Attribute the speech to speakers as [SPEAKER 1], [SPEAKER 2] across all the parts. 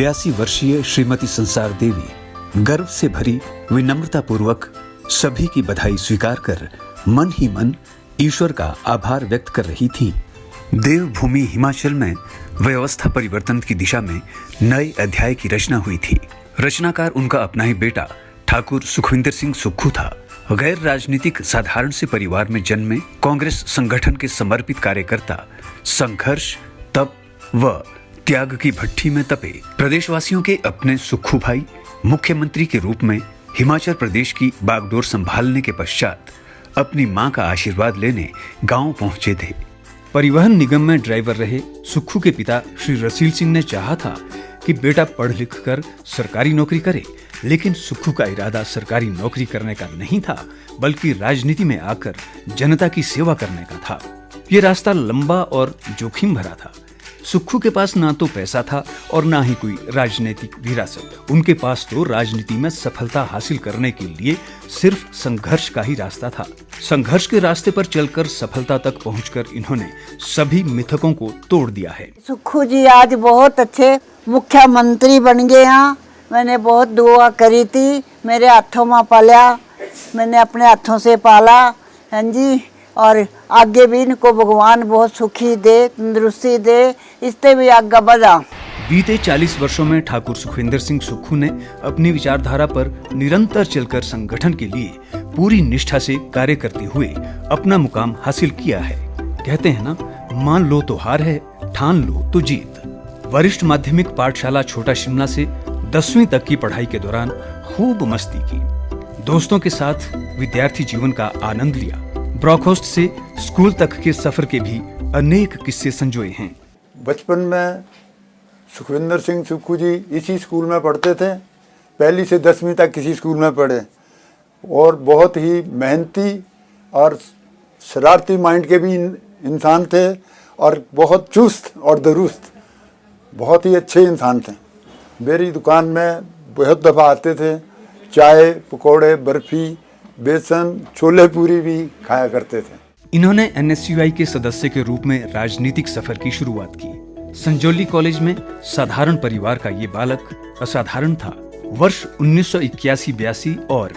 [SPEAKER 1] 82 वर्षीय श्रीमती संसार देवी गर्व से भरी विनम्रता पूर्वक सभी की बधाई स्वीकार कर मन ही मन ईश्वर का आभार व्यक्त कर रही थी। देवभूमि हिमाचल में व्यवस्था परिवर्तन की दिशा में नए अध्याय की रचना हुई थी। रचनाकार उनका अपना ही बेटा ठाकुर सुखविंदर सिंह सुक्खू था। गैर राजनीतिक साधारण से परिवार में जन्मे कांग्रेस संगठन के समर्पित कार्यकर्ता संघर्ष, तप व त्याग की भट्ठी में तपे प्रदेशवासियों के अपने सुक्खू भाई मुख्यमंत्री के रूप में हिमाचल प्रदेश की बागडोर संभालने के पश्चात अपनी मां का आशीर्वाद लेने गांव पहुंचे थे। परिवहन निगम में ड्राइवर रहे सुक्खू के पिता श्री रसील सिंह ने चाहा था कि बेटा पढ़ लिख कर सरकारी नौकरी करे, लेकिन सुक्खू का इरादा सरकारी नौकरी करने का नहीं था, बल्कि राजनीति में आकर जनता की सेवा करने का था। ये रास्ता लंबा और जोखिम भरा था। सुक्खू के पास ना तो पैसा था और ना ही कोई राजनीतिक विरासत। उनके पास तो राजनीति में सफलता हासिल करने के लिए सिर्फ संघर्ष का ही रास्ता था। संघर्ष के रास्ते पर चलकर सफलता तक पहुंचकर इन्होंने सभी मिथकों को तोड़ दिया है।
[SPEAKER 2] सुक्खू जी आज बहुत अच्छे मुख्यमंत्री बन गए हैं। मैंने बहुत दुआ करी थी, मेरे हाथों में पाला, मैंने अपने हाथों से पाला। हाँ जी, और आगे भी इनको भगवान बहुत सुखी दे, तंदुरुस्ती दे, इससे भी आगे बढ़ा।
[SPEAKER 1] बीते 40 वर्षों में ठाकुर सुखविंदर सिंह सुक्खू ने अपनी विचारधारा पर निरंतर चलकर संगठन के लिए पूरी निष्ठा से कार्य करते हुए अपना मुकाम हासिल किया है। कहते हैं ना, मान लो तो हार है, ठान लो तो जीत। वरिष्ठ माध्यमिक पाठशाला छोटा शिमला से 10वीं तक की पढ़ाई के दौरान खूब मस्ती की, दोस्तों के साथ विद्यार्थी जीवन का आनंद लिया। ब्रॉकहोस्ट से स्कूल तक के सफर के भी अनेक किस्से संजोए हैं।
[SPEAKER 3] बचपन में सुखविंदर सिंह सुक्खू जी इसी स्कूल में पढ़ते थे। पहली से 10वीं तक किसी स्कूल में पढ़े और बहुत ही मेहनती और शरारती माइंड के भी इंसान थे और बहुत चुस्त और दुरुस्त, बहुत ही अच्छे इंसान थे। मेरी दुकान में बहुत दफ़ा आते थे, चाय, पकौड़े, बर्फ़ी, बेसन, छोले पूरी भी खाया करते थे।
[SPEAKER 1] इन्होंने NSUI के सदस्य के रूप में राजनीतिक सफर की शुरुआत की। संजौली कॉलेज में साधारण परिवार का ये बालक असाधारण था। वर्ष 1981-82 और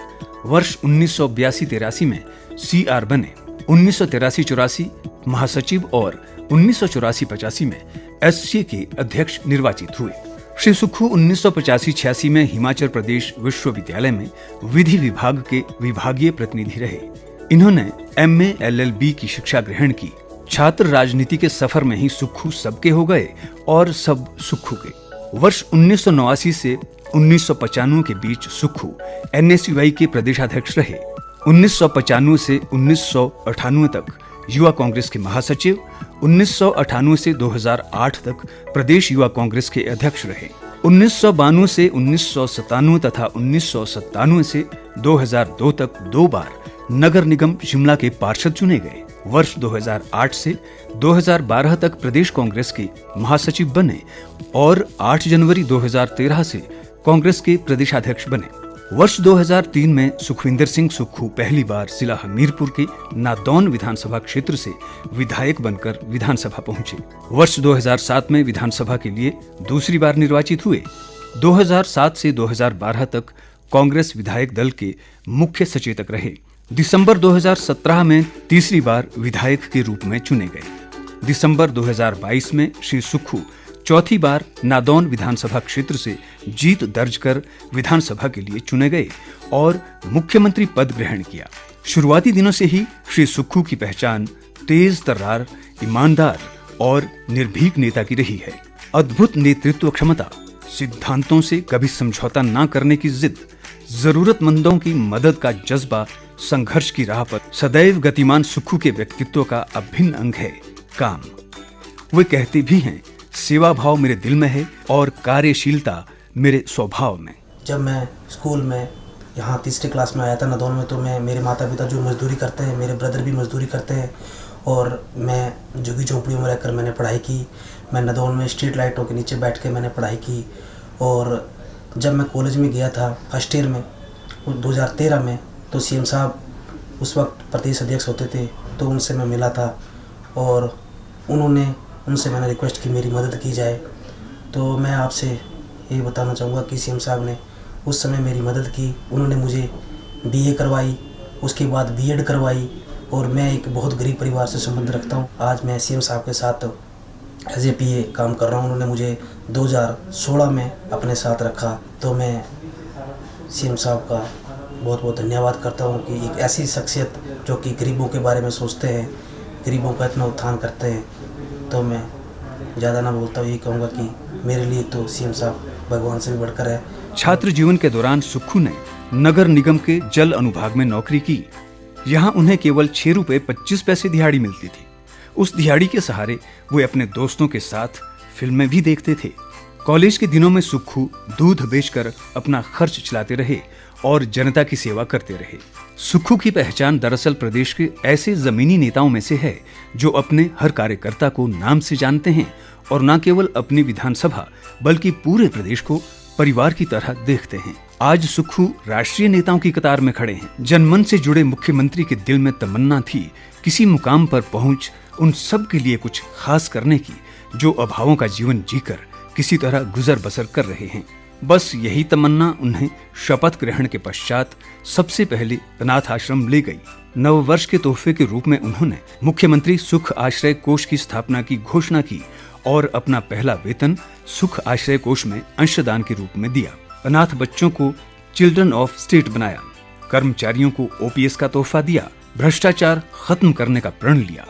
[SPEAKER 1] वर्ष 1982-83 में CR बने। 1983-84 महासचिव और 1984-85 में SC के अध्यक्ष निर्वाचित हुए। श्री सुक्खू 1985-86 में हिमाचल प्रदेश विश्वविद्यालय में विधि विभाग के विभागीय प्रतिनिधि रहे। इन्होंने MA LLB की शिक्षा ग्रहण की। छात्र राजनीति के सफर में ही सुक्खू सबके हो गए और सब सुक्खू के। वर्ष 1989 से 1995 के बीच सुक्खू NSUI के प्रदेशाध्यक्ष रहे। 1995 से 1998 तक युवा कांग्रेस के महासचिव, 1998 से 2008 तक प्रदेश युवा कांग्रेस के अध्यक्ष रहे। 1992 से 1997 तथा 1997 से 2002 तक 2 बार नगर निगम शिमला के पार्षद चुने गए। वर्ष 2008 से 2012 तक प्रदेश कांग्रेस के महासचिव बने और 8 जनवरी 2013 से कांग्रेस के प्रदेशाध्यक्ष बने। वर्ष 2003 में सुखविंदर सिंह सुक्खू पहली बार जिला हमीरपुर के नादौन विधानसभा क्षेत्र से विधायक बनकर विधानसभा पहुंचे। वर्ष 2007 में विधानसभा के लिए दूसरी बार निर्वाचित हुए। 2007 से 2012 तक कांग्रेस विधायक दल के मुख्य सचेतक रहे। दिसंबर 2017 में तीसरी बार विधायक के रूप में चुने गए। दिसंबर 2022 में श्री सुक्खू चौथी बार नादौन विधानसभा क्षेत्र से जीत दर्ज कर विधानसभा के लिए चुने गए और मुख्यमंत्री पद ग्रहण किया। शुरुआती दिनों से ही श्री सुक्खू की पहचान तेज तर्रार, ईमानदार और निर्भीक नेता की रही है। अद्भुत नेतृत्व क्षमता, सिद्धांतों से कभी समझौता न करने की जिद, जरूरतमंदों की मदद का जज्बा, संघर्ष की राह पर सदैव गतिमान सुक्खू के व्यक्तित्व का अभिन्न अंग है काम। वे कहते भी हैं, सेवा भाव मेरे दिल में है और कार्यशीलता मेरे स्वभाव में।
[SPEAKER 4] जब मैं स्कूल में यहाँ तीसरी क्लास में आया था नादौन में, तो मेरे माता पिता जो मजदूरी करते हैं, मेरे ब्रदर भी मजदूरी करते हैं और मैं झुग्गी झोंपड़ियों में रहकर मैंने पढ़ाई की। मैं नादौन में स्ट्रीट लाइटों के नीचे बैठ के मैंने पढ़ाई की। और जब मैं कॉलेज में गया था फर्स्ट ईयर में 2013 में, तो CM साहब उस वक्त प्रदेश अध्यक्ष होते थे, तो उनसे मैं मिला था और उनसे मैंने रिक्वेस्ट की मेरी मदद की जाए। तो मैं आपसे ये बताना चाहूँगा कि सीएम साहब ने उस समय मेरी मदद की। उन्होंने मुझे बीए करवाई, उसके बाद बीएड करवाई, और मैं एक बहुत गरीब परिवार से संबंध रखता हूँ। आज मैं सीएम साहब के साथ एज ए पीए काम कर रहा हूँ। उन्होंने मुझे 2016 में अपने साथ रखा, तो मैं सीएम साहब का बहुत बहुत धन्यवाद करता हूँ कि एक ऐसी शख्सियत जो कि गरीबों के बारे में सोचते हैं, गरीबों का इतना उत्थान करते हैं। तो मैं ज़्यादा ना बोलता हूँ, यही कहूँगा कि मेरे लिए तो सीएम साहब भगवान से भी बढ़कर है।
[SPEAKER 1] छात्र जीवन के दौरान सुक्खू ने नगर निगम के जल अनुभाग में नौकरी की। यहाँ उन्हें केवल 6 रुपए 25 पैसे दिहाड़ी मिलती थी। उस दिहाड़ी के सहारे वे अपने दोस्तों के साथ फिल्में भी देखते थे। कॉलेज के दिनों में सुक्खू दूध बेचकर अपना खर्च चलाते रहे और जनता की सेवा करते रहे। सुक्खू की पहचान दरअसल प्रदेश के ऐसे जमीनी नेताओं में से है जो अपने हर कार्यकर्ता को नाम से जानते हैं और न केवल अपनी विधानसभा बल्कि पूरे प्रदेश को परिवार की तरह देखते हैं। आज सुक्खू राष्ट्रीय नेताओं की कतार में खड़े हैं। जनमन से जुड़े मुख्यमंत्री के दिल में तमन्ना थी किसी मुकाम पर पहुंच उन सब के लिए कुछ खास करने की जो अभावों का जीवन जीकर किसी तरह गुजर बसर कर रहे हैं। बस यही तमन्ना उन्हें शपथ ग्रहण के पश्चात सबसे पहले अनाथ आश्रम ले गई। नववर्ष के तोहफे के रूप में उन्होंने मुख्यमंत्री सुख आश्रय कोष की स्थापना की घोषणा की और अपना पहला वेतन सुख आश्रय कोष में अंशदान के रूप में दिया। अनाथ बच्चों को चिल्ड्रन ऑफ स्टेट बनाया, कर्मचारियों को ओपीएस का तोहफा दिया, भ्रष्टाचार खत्म करने का प्रण लिया।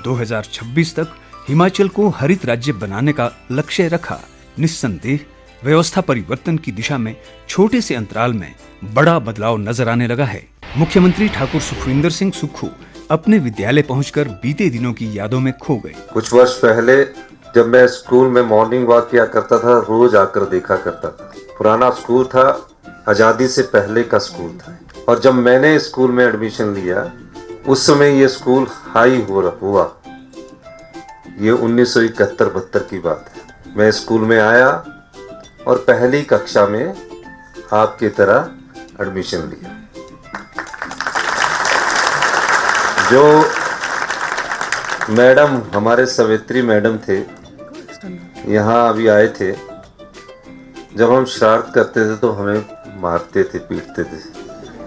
[SPEAKER 1] 2026 तक हिमाचल को हरित राज्य बनाने का लक्ष्य रखा। निस्संदेह व्यवस्था परिवर्तन की दिशा में छोटे से अंतराल में बड़ा बदलाव नजर आने लगा है। मुख्यमंत्री ठाकुर सुखविंदर सिंह सुक्खू अपने विद्यालय पहुंचकर बीते दिनों की यादों में खो गए।
[SPEAKER 5] कुछ वर्ष पहले जब मैं स्कूल में मॉर्निंग वॉक किया करता था, रोज आकर देखा करता था। पुराना स्कूल था, आजादी से पहले का स्कूल था, और जब मैंने स्कूल में एडमिशन लिया उस समय ये स्कूल हाई हुआ। ये 1971-72 की बात है। मैं स्कूल में आया और पहली कक्षा में आपकी तरह एडमिशन लिया। जो मैडम हमारे सवित्री मैडम थे, यहाँ अभी आए थे, जब हम शरारत करते थे तो हमें मारते थे, पीटते थे।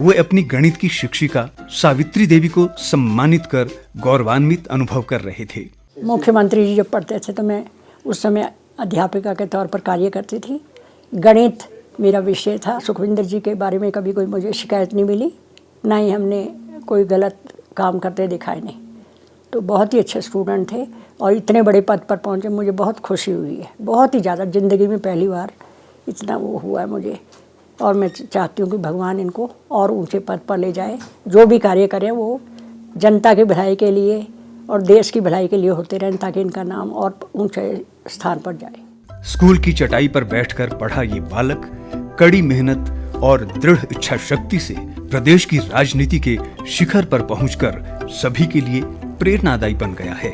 [SPEAKER 1] वे अपनी गणित की शिक्षिका सावित्री देवी को सम्मानित कर गौरवान्वित अनुभव कर रहे थे।
[SPEAKER 6] मुख्यमंत्री जी जब पढ़ते थे तो मैं उस समय अध्यापिका के तौर पर कार्य करती थी। गणित मेरा विषय था। सुखविंदर जी के बारे में कभी कोई मुझे शिकायत नहीं मिली, ना ही हमने कोई गलत काम करते दिखाए नहीं। तो बहुत ही अच्छे स्टूडेंट थे और इतने बड़े पद पर पहुंचे, मुझे बहुत खुशी हुई है, बहुत ही ज़्यादा। ज़िंदगी में पहली बार इतना वो हुआ है मुझे, और मैं चाहती हूँ कि भगवान इनको और ऊंचे पद पर ले जाए। जो भी कार्य करें वो जनता की भलाई के लिए और देश की भलाई के लिए होते रहें, ताकि इनका नाम और ऊंचे स्थान पर जाए।
[SPEAKER 1] स्कूल की चटाई पर बैठकर पढ़ा ये बालक कड़ी मेहनत और दृढ़ इच्छा शक्ति से प्रदेश की राजनीति के शिखर पर पहुंचकर सभी के लिए प्रेरणादायी बन गया है।